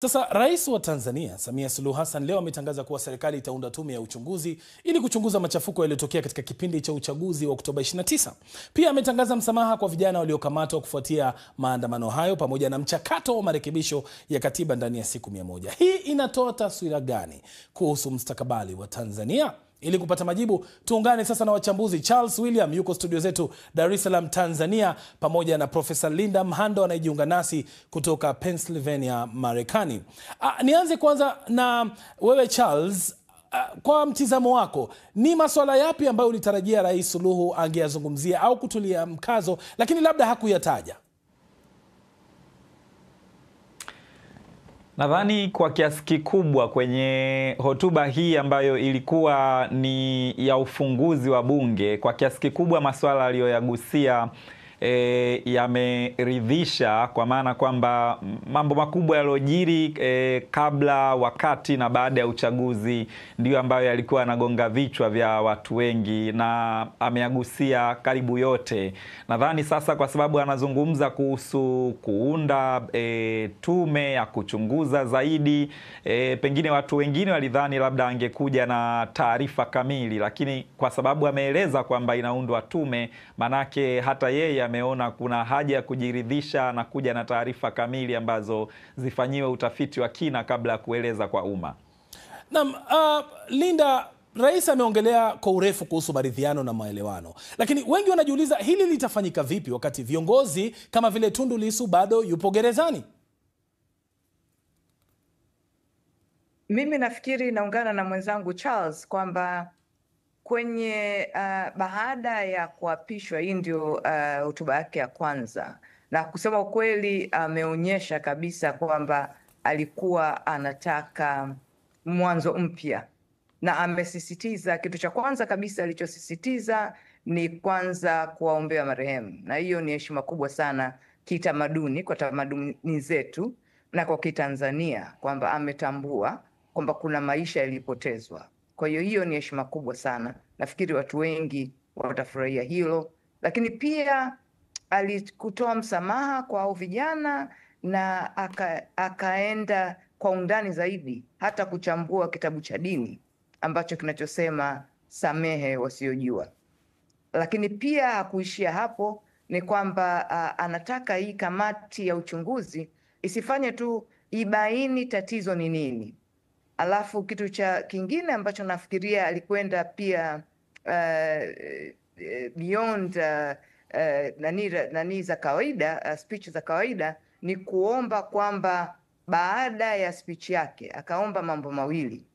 Sasa Rais wa Tanzania Samia Suluhu Hassan leo ametangaza kuwa serikali itaunda tume ya uchunguzi ili kuchunguza machafuko yaliyotokea katika kipindi cha uchaguzi wa Oktoba 29. Pia ametangaza msamaha kwa vijana waliokamatwa kufuatia maandamano hayo pamoja na mchakato wa marekebisho ya katiba ndani ya siku 100. Hii inatoa taswira gani kuhusu mustakabali wa Tanzania? Ili kupata majibu, tuungane sasa na wachambuzi. Charles William yuko studio zetu Dar es Salaam, Tanzania, pamoja na Profesa Linda Mhando anayejiunga nasi kutoka Pennsylvania, Marekani. Nianze kwanza na wewe Charles. Kwa mtizamo wako, ni masuala yapi ambayo ulitarajia Rais Suluhu angeyazungumzia au kutulia mkazo lakini labda hakuyataja? Nadhani kwa kiasi kikubwa kwenye hotuba hii ambayo ilikuwa ni ya ufunguzi wa bunge, kwa kiasi kikubwa masuala aliyoyagusia yameridhisha, kwa maana kwamba mambo makubwa yaliyojiri kabla, wakati na baada ya uchaguzi ndio ambayo yalikuwa yanagonga vichwa vya watu wengi, na ameyagusia karibu yote. Nadhani sasa kwa sababu anazungumza kuhusu kuunda tume ya kuchunguza zaidi, pengine watu wengine walidhani labda angekuja na taarifa kamili, lakini kwa sababu ameeleza kwamba inaundwa tume, manake hata yeye ameona kuna haja ya kujiridhisha na kuja na taarifa kamili ambazo zifanyiwe utafiti wa kina kabla ya kueleza kwa umma. Naam, Linda, Rais ameongelea kwa urefu kuhusu maridhiano na maelewano, lakini wengi wanajiuliza hili litafanyika vipi wakati viongozi kama vile Tundu Lissu bado yupo gerezani? Mimi nafikiri naungana na mwenzangu Charles kwamba kwenye baada ya kuapishwa, hii ndio hotuba yake ya kwanza, na kusema ukweli ameonyesha kabisa kwamba alikuwa anataka mwanzo mpya, na amesisitiza, kitu cha kwanza kabisa alichosisitiza ni kwanza kuwaombea marehemu, na hiyo ni heshima kubwa sana kitamaduni, kwa tamaduni zetu na kwa Kitanzania, kwamba ametambua kwamba kuna maisha yalipotezwa. Kwa hiyo hiyo ni heshima kubwa sana. Nafikiri watu wengi watafurahia hilo, lakini pia alikutoa msamaha kwa hao vijana na akaenda kwa undani zaidi, hata kuchambua kitabu cha dini ambacho kinachosema samehe wasiojua. Lakini pia hakuishia hapo, ni kwamba anataka hii kamati ya uchunguzi isifanye tu ibaini tatizo ni nini. Alafu kitu cha kingine ambacho nafikiria alikwenda pia beyond nani za kawaida, speech za kawaida, ni kuomba kwamba baada ya speech yake akaomba mambo mawili.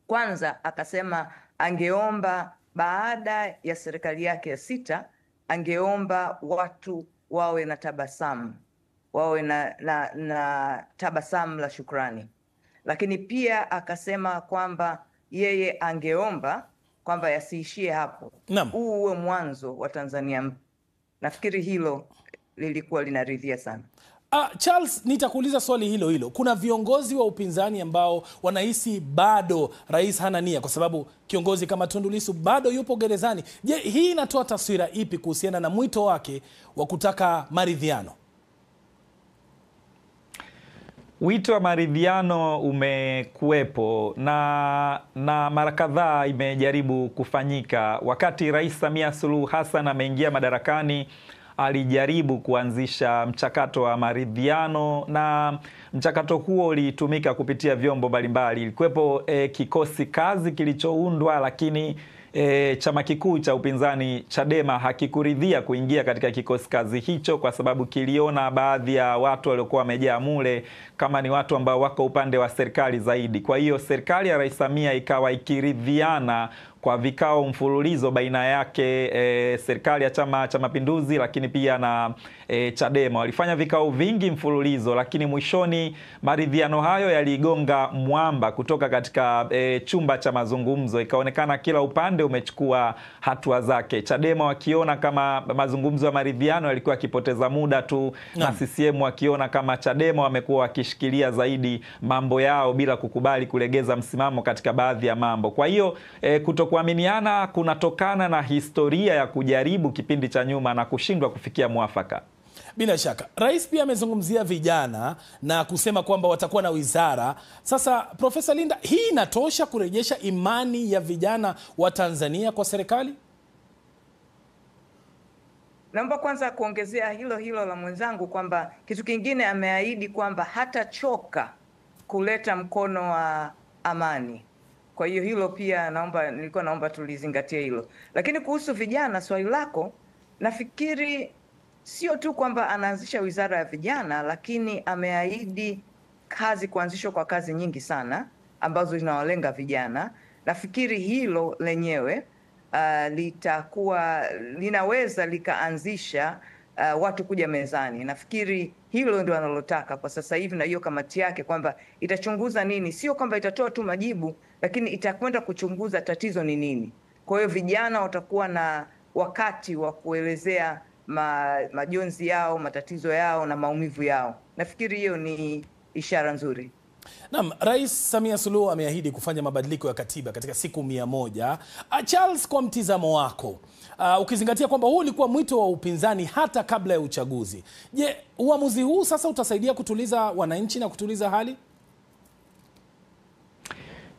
Kwanza akasema angeomba baada ya serikali yake ya sita, angeomba watu wawe na tabasamu, wawe na tabasamu la shukrani. Lakini pia akasema kwamba yeye angeomba kwamba yasiishie hapo, huu uwe mwanzo wa Tanzania. Nafikiri hilo lilikuwa linaridhia sana. Charles, nitakuuliza swali hilo hilo. Kuna viongozi wa upinzani ambao wanahisi bado rais hana nia kwa sababu kiongozi kama Tundu Lissu bado yupo gerezani. Je, hii inatoa taswira ipi kuhusiana na mwito wake wa kutaka maridhiano? Wito wa maridhiano umekuwepo na mara kadhaa imejaribu kufanyika. Wakati Rais Samia Suluhu Hassan ameingia madarakani, alijaribu kuanzisha mchakato wa maridhiano, na mchakato huo ulitumika kupitia vyombo mbalimbali. Ilikuwepo kikosi kazi kilichoundwa, lakini chama kikuu cha upinzani Chadema hakikuridhia kuingia katika kikosi kazi hicho kwa sababu kiliona baadhi ya watu waliokuwa wamejaa mule kama ni watu ambao wako upande wa serikali zaidi. Kwa hiyo serikali ya Rais Samia ikawa ikiridhiana kwa vikao mfululizo baina yake serikali ya Chama cha Mapinduzi lakini pia na Chadema. Walifanya vikao vingi mfululizo, lakini mwishoni maridhiano hayo yaligonga mwamba kutoka katika chumba cha mazungumzo. Ikaonekana kila upande umechukua hatua zake. Chadema wakiona kama mazungumzo ya maridhiano yalikuwa yakipoteza muda tu, na CCM wakiona kama Chadema wamekuwa wakishikilia zaidi mambo yao bila kukubali kulegeza msimamo katika baadhi ya mambo. Kwa hiyo kutokuaminiana kunatokana na historia ya kujaribu kipindi cha nyuma na kushindwa kufikia mwafaka. Bila shaka. Rais pia amezungumzia vijana na kusema kwamba watakuwa na wizara. Sasa Profesa Linda, hii inatosha kurejesha imani ya vijana wa Tanzania kwa serikali? Naomba kwanza kuongezea hilo la mwenzangu kwamba kitu kingine ameahidi kwamba hatachoka kuleta mkono wa amani. Kwa hiyo hilo pia nilikuwa naomba tulizingatie hilo. Lakini kuhusu vijana, swali lako, nafikiri sio tu kwamba anaanzisha wizara ya vijana, lakini ameahidi kuanzishwa kwa kazi nyingi sana ambazo zinawalenga vijana. Nafikiri hilo lenyewe linaweza likaanzisha watu kuja mezani. Nafikiri hilo ndio analotaka kwa sasa hivi, na hiyo kamati yake kwamba itachunguza nini, sio kwamba itatoa tu majibu, lakini itakwenda kuchunguza tatizo ni nini. Kwa hiyo vijana watakuwa na wakati wa kuelezea majonzi yao, matatizo yao na maumivu yao. Nafikiri hiyo ni ishara nzuri. Naam, Rais Samia Suluhu ameahidi kufanya mabadiliko ya katiba katika siku 100. Charles, kwa mtizamo wako, ukizingatia kwamba huu ulikuwa mwito wa upinzani hata kabla ya uchaguzi, je, uamuzi huu sasa utasaidia kutuliza wananchi na kutuliza hali?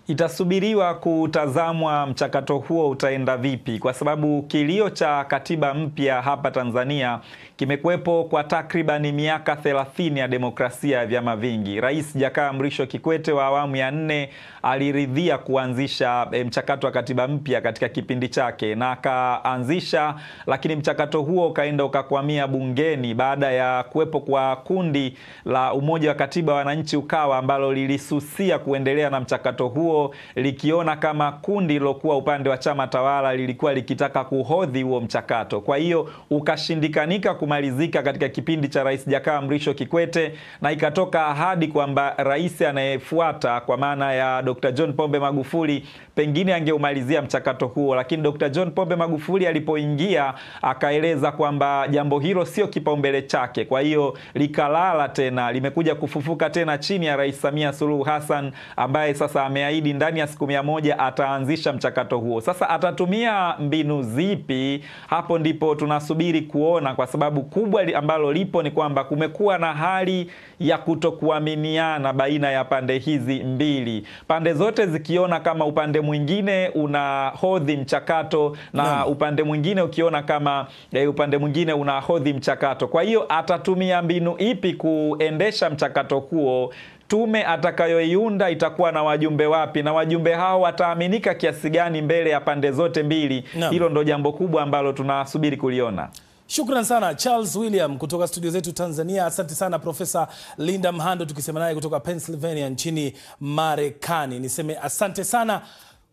Itasubiriwa kutazamwa mchakato huo utaenda vipi, kwa sababu kilio cha katiba mpya hapa Tanzania kimekuwepo kwa takribani miaka 30 ya demokrasia ya vyama vingi. Rais Jakaya Mrisho Kikwete wa awamu ya 4 aliridhia kuanzisha mchakato wa katiba mpya katika kipindi chake na akaanzisha, lakini mchakato huo ukaenda ukakwamia bungeni baada ya kuwepo kwa kundi la Umoja wa Katiba Wananchi Ukawa ambalo lilisusia kuendelea na mchakato huo, likiona kama kundi lilokuwa upande wa chama tawala lilikuwa likitaka kuhodhi huo mchakato. Kwa hiyo ukashindikanika kumalizika katika kipindi cha Rais Jakaya Mrisho Kikwete, na ikatoka ahadi kwamba rais anayefuata kwa maana ya Dr. John Pombe Magufuli pengine angeumalizia mchakato huo. Lakini Dr. John Pombe Magufuli alipoingia akaeleza kwamba jambo hilo sio kipaumbele chake. Kwa hiyo likalala tena, limekuja kufufuka tena chini ya Rais Samia Suluhu Hassan ambaye sasa ameahidi ndani ya siku 100 ataanzisha mchakato huo. Sasa atatumia mbinu zipi? Hapo ndipo tunasubiri kuona, kwa sababu kubwa ambalo lipo ni kwamba kumekuwa na hali ya kutokuaminiana baina ya pande hizi mbili. Pande zote zikiona kama upande mwingine unahodhi mchakato na upande mwingine ukiona kama upande mwingine unahodhi mchakato. Kwa hiyo atatumia mbinu ipi kuendesha mchakato huo? Tume atakayoiunda itakuwa na wajumbe wapi, na wajumbe hao wataaminika kiasi gani mbele ya pande zote mbili? Hilo ndo jambo kubwa ambalo tunasubiri kuliona. Shukran sana Charles William kutoka studio zetu Tanzania. Asante sana Profesa Linda Mhando, tukisema naye kutoka Pennsylvania nchini Marekani. Niseme asante sana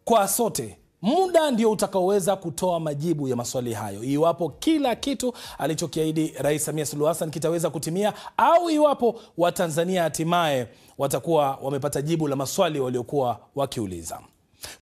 kwa sote. Muda ndio utakaoweza kutoa majibu ya maswali hayo, iwapo kila kitu alichokiahidi Rais Samia Suluhu Hassan kitaweza kutimia, au iwapo Watanzania hatimaye watakuwa wamepata jibu la maswali waliokuwa wakiuliza.